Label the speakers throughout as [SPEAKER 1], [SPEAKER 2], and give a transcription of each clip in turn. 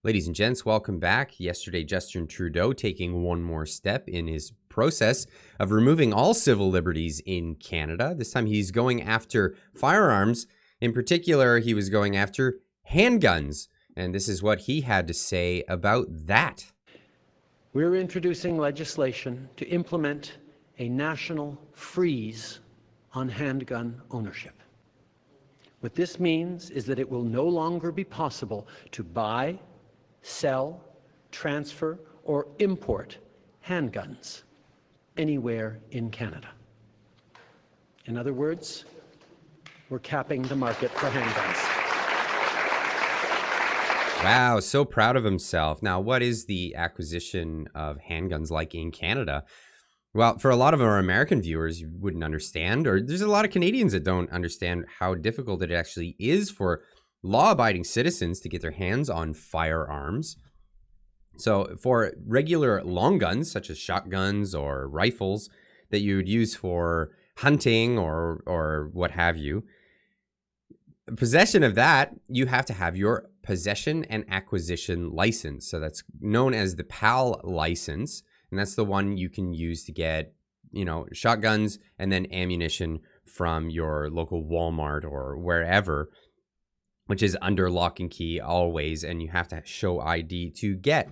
[SPEAKER 1] Ladies and gents, welcome back. Yesterday, Justin Trudeau taking one more step in his process of removing all civil liberties in Canada. This time he's going after firearms. In particular, he was going after handguns. And this is what he had to say about that.
[SPEAKER 2] We're introducing legislation to implement a national freeze on handgun ownership. What this means is that it will no longer be possible to buy, sell, transfer, or import handguns anywhere in Canada. In other words, we're capping the market for handguns.
[SPEAKER 1] Wow, so proud of himself. Now, what is the acquisition of handguns like in Canada? Well, for a lot of our American viewers, you wouldn't understand, or there's a lot of Canadians that don't understand how difficult it actually is for law-abiding citizens to get their hands on firearms. So for regular long guns, such as shotguns or rifles that you would use for hunting or what have you, possession of that, you have to have your possession and acquisition license. So that's known as the PAL license, and that's the one you can use to get, shotguns and then ammunition from your local Walmart or wherever, which is under lock and key always, and you have to show ID to get.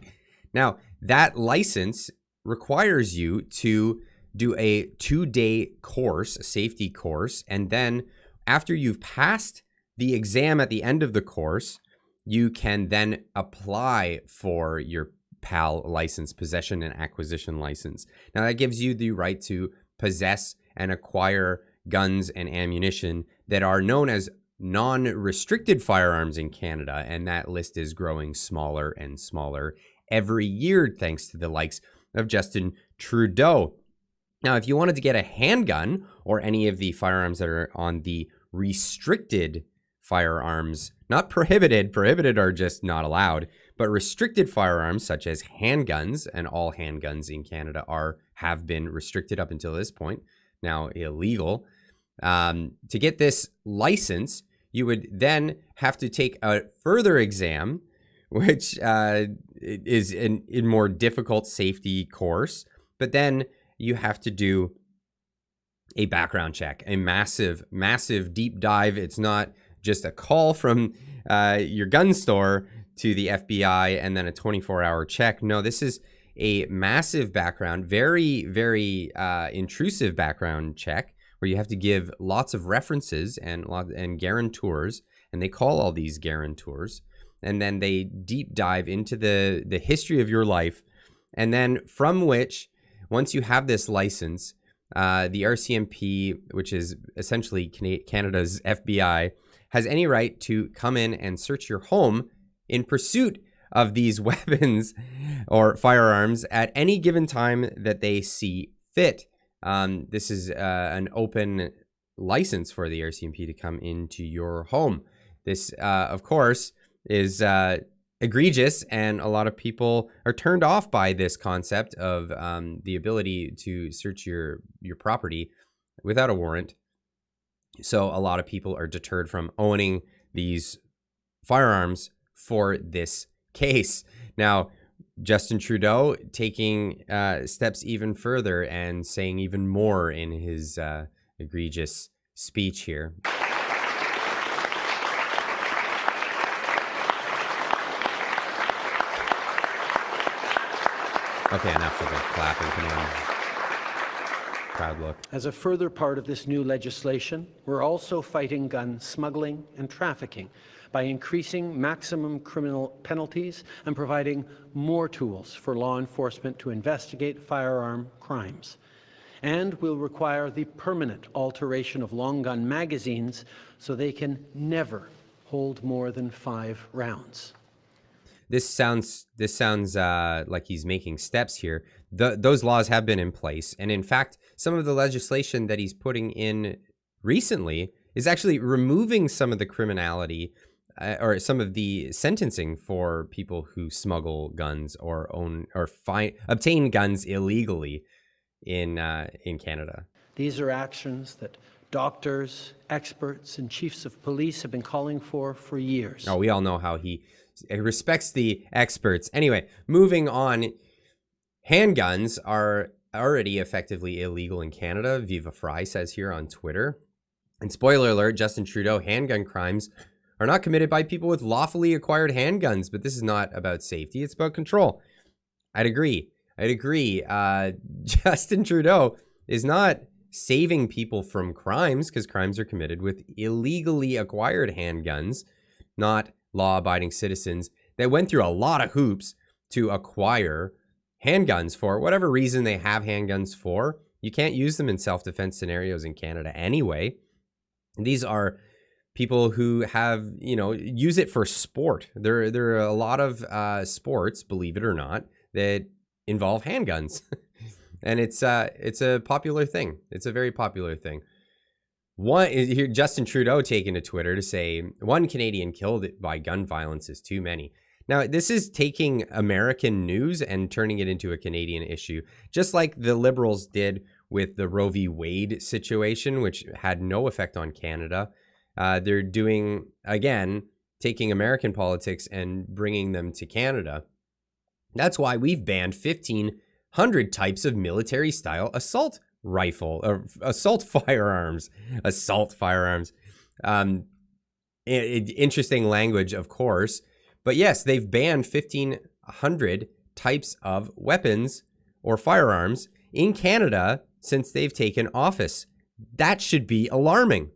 [SPEAKER 1] Now, that license requires you to do a 2-day course, a safety course, and then after you've passed the exam at the end of the course, you can then apply for your PAL license, possession and acquisition license. Now, that gives you the right to possess and acquire guns and ammunition that are known as non-restricted firearms in Canada, and that list is growing smaller and smaller every year thanks to the likes of Justin Trudeau. Now, if you wanted to get a handgun or any of the firearms that are on the restricted firearms, not prohibited are just not allowed, but restricted firearms such as handguns, and all handguns in Canada have been restricted up until this point, now illegal. To get this license, you would then have to take a further exam, which is a more difficult safety course. But then you have to do a background check, a massive, massive deep dive. It's not just a call from your gun store to the FBI and then a 24-hour check. No, this is a massive background, very, very intrusive background check, where you have to give lots of references and guarantors, and they call all these guarantors, and then they deep dive into the history of your life, and then from which, once you have this license, the RCMP, which is essentially Canada's FBI, has any right to come in and search your home in pursuit of these weapons or firearms at any given time that they see fit. This is an open license for the RCMP to come into your home. This, of course, is egregious, and a lot of people are turned off by this concept of the ability to search your property without a warrant. So a lot of people are deterred from owning these firearms for this case. Now, Justin Trudeau taking steps even further and saying even more in his egregious speech here. Okay, enough of the clapping. Come on. Proud look.
[SPEAKER 2] As a further part of this new legislation, we're also fighting gun smuggling and trafficking by increasing maximum criminal penalties and providing more tools for law enforcement to investigate firearm crimes. And we'll require the permanent alteration of long gun magazines so they can never hold more than 5 rounds.
[SPEAKER 1] This sounds like he's making steps here. Those laws have been in place, and in fact, some of the legislation that he's putting in recently is actually removing some of the criminality or some of the sentencing for people who smuggle guns or own or obtain guns illegally in Canada.
[SPEAKER 2] These are actions that doctors, experts, and chiefs of police have been calling for years.
[SPEAKER 1] Oh, we all know how he It respects the experts. Anyway, moving on. Handguns are already effectively illegal in Canada, Viva Fry says here on Twitter. And spoiler alert, Justin Trudeau, handgun crimes are not committed by people with lawfully acquired handguns, but this is not about safety, it's about control. I'd agree. Justin Trudeau is not saving people from crimes because crimes are committed with illegally acquired handguns, not law-abiding citizens that went through a lot of hoops to acquire handguns for whatever reason they have handguns for. You can't use them in self-defense scenarios in Canada anyway. These are people who have, use it for sport. There are a lot of sports, believe it or not, that involve handguns. And it's a popular thing. It's a very popular thing. Here, Justin Trudeau taking to Twitter to say, 1 Canadian killed by gun violence is too many. Now, this is taking American news and turning it into a Canadian issue, just like the Liberals did with the Roe v. Wade situation, which had no effect on Canada. They're doing, again, taking American politics and bringing them to Canada. That's why we've banned 1,500 types of military-style assault rifle, or assault firearms. Interesting language, of course. But yes, they've banned 1,500 types of weapons or firearms in Canada since they've taken office. That should be alarming.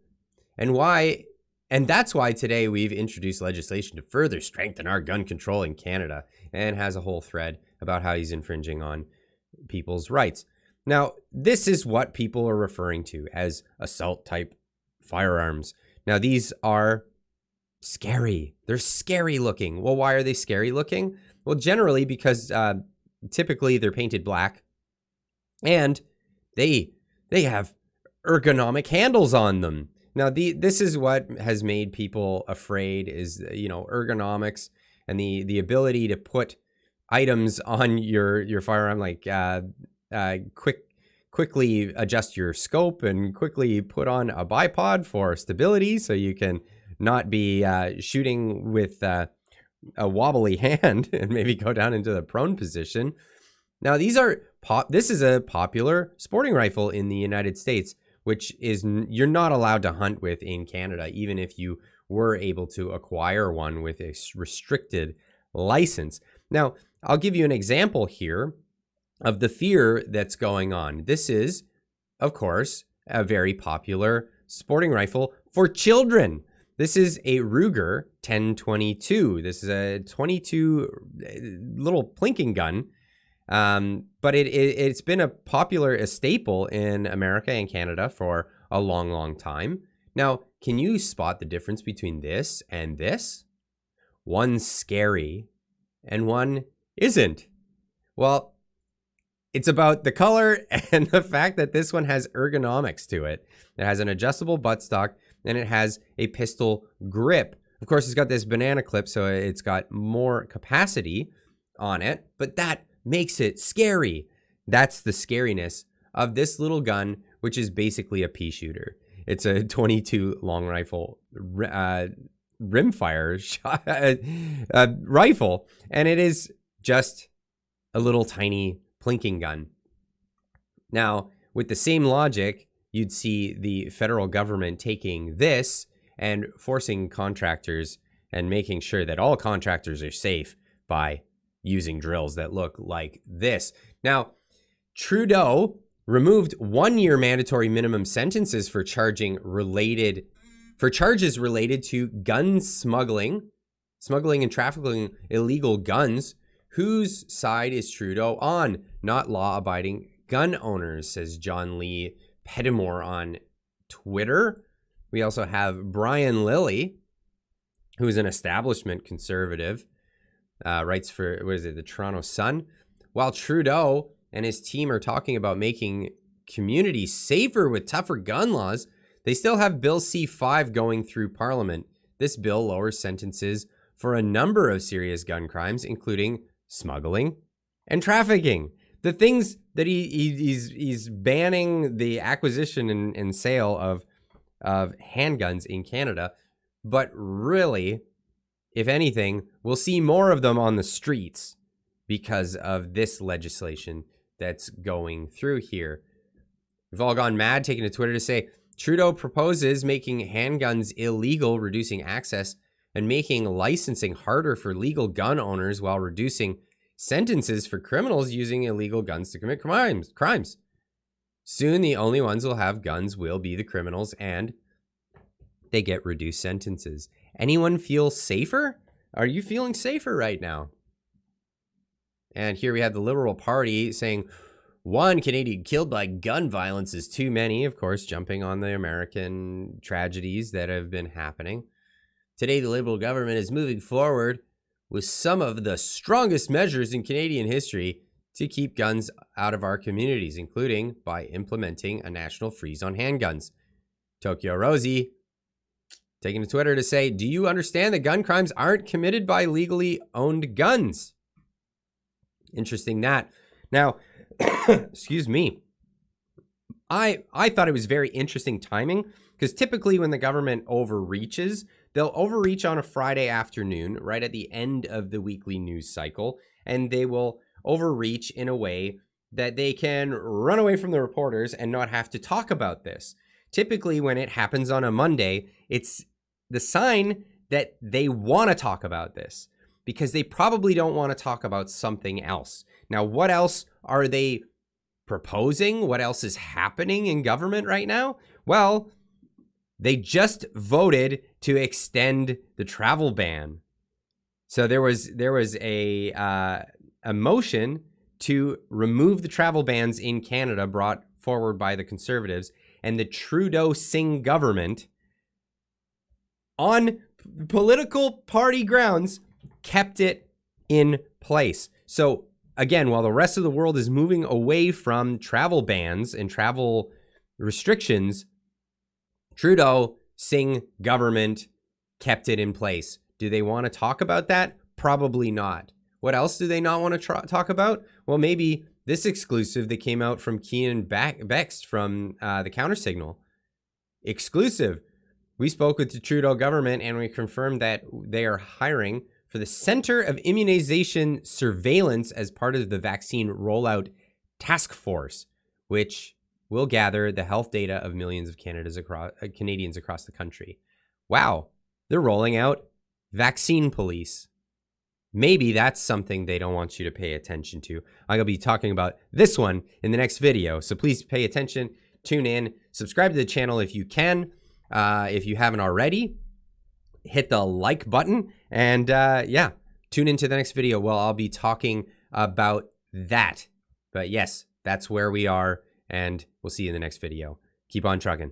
[SPEAKER 1] And that's why today we've introduced legislation to further strengthen our gun control in Canada, and has a whole thread about how he's infringing on people's rights. Now, this is what people are referring to as assault type firearms. Now, these are scary. They're scary looking. Well, why are they scary looking? Well, generally because typically they're painted black, and they have ergonomic handles on them. Now, this is what has made people afraid is, ergonomics and the ability to put items on your firearm, like quickly adjust your scope and quickly put on a bipod for stability so you can not be shooting with a wobbly hand and maybe go down into the prone position. Now, this is a popular sporting rifle in the United States, which is you're not allowed to hunt with in Canada, even if you were able to acquire one with a restricted license. Now, I'll give you an example here of the fear that's going on. This is, of course, a very popular sporting rifle for children. This is a Ruger 1022. This is a 22 little plinking gun, but it's been a staple in America and Canada for a long, long time. Now, can you spot the difference between this and this? One's scary and one isn't. Well, it's about the color and the fact that this one has ergonomics to it. It has an adjustable buttstock, and it has a pistol grip. Of course, it's got this banana clip, so it's got more capacity on it, but that makes it scary. That's the scariness of this little gun, which is basically a pea shooter. It's a 22 long rifle rimfire rifle, and it is just a little tiny plinking gun. Now, with the same logic, you'd see the federal government taking this and forcing contractors and making sure that all contractors are safe by using drills that look like this. Now, Trudeau removed 1-year mandatory minimum sentences for charges related to gun smuggling and trafficking illegal guns. Whose side is Trudeau on? Not law-abiding gun owners, says John Lee Pettimore on Twitter. We also have Brian Lilly, who is an establishment conservative, writes for, the Toronto Sun. While Trudeau and his team are talking about making communities safer with tougher gun laws, they still have Bill C-5 going through Parliament. This bill lowers sentences for a number of serious gun crimes, including smuggling and trafficking. The things that he's banning the acquisition and sale of handguns in Canada, but really if anything, we'll see more of them on the streets because of this legislation that's going through here. We've all gone mad, taking to Twitter to say, Trudeau proposes making handguns illegal, reducing access, and making licensing harder for legal gun owners while reducing sentences for criminals using illegal guns to commit crimes. Soon, the only ones who'll have guns will be the criminals, and they get reduced sentences. Anyone feel safer? Are you feeling safer right now? And here we have the Liberal Party saying, 1 Canadian killed by gun violence is too many, of course, jumping on the American tragedies that have been happening. Today, the Liberal government is moving forward with some of the strongest measures in Canadian history to keep guns out of our communities, including by implementing a national freeze on handguns. Tokyo Rosie taking to Twitter to say, do you understand that gun crimes aren't committed by legally owned guns? Interesting that. Now, excuse me. I thought it was very interesting timing because typically when the government overreaches, they'll overreach on a Friday afternoon, right at the end of the weekly news cycle, and they will overreach in a way that they can run away from the reporters and not have to talk about this. Typically, when it happens on a Monday, it's the sign that they want to talk about this because they probably don't want to talk about something else. Now, what else are they proposing? What else is happening in government right now? Well, they just voted to extend the travel ban. So there was a motion to remove the travel bans in Canada brought forward by the Conservatives, and the Trudeau Singh government, on political party grounds, kept it in place. So again, while the rest of the world is moving away from travel bans and travel restrictions, Trudeau Singh government kept it in place. Do they want to talk about that? Probably not. What else do they not want to talk about? Well, maybe this exclusive that came out from Keenan Bext from the Countersignal. Exclusive. We spoke with the Trudeau government and we confirmed that they are hiring for the Center of Immunization Surveillance as part of the vaccine rollout task force, which will gather the health data of millions of Canadians across the country. Wow, they're rolling out vaccine police. Maybe that's something they don't want you to pay attention to. I'm going to be talking about this one in the next video, so please pay attention, tune in, subscribe to the channel if you can. If you haven't already, hit the like button, and yeah, tune into the next video where I'll be talking about that. But yes, that's where we are, and we'll see you in the next video. Keep on trucking.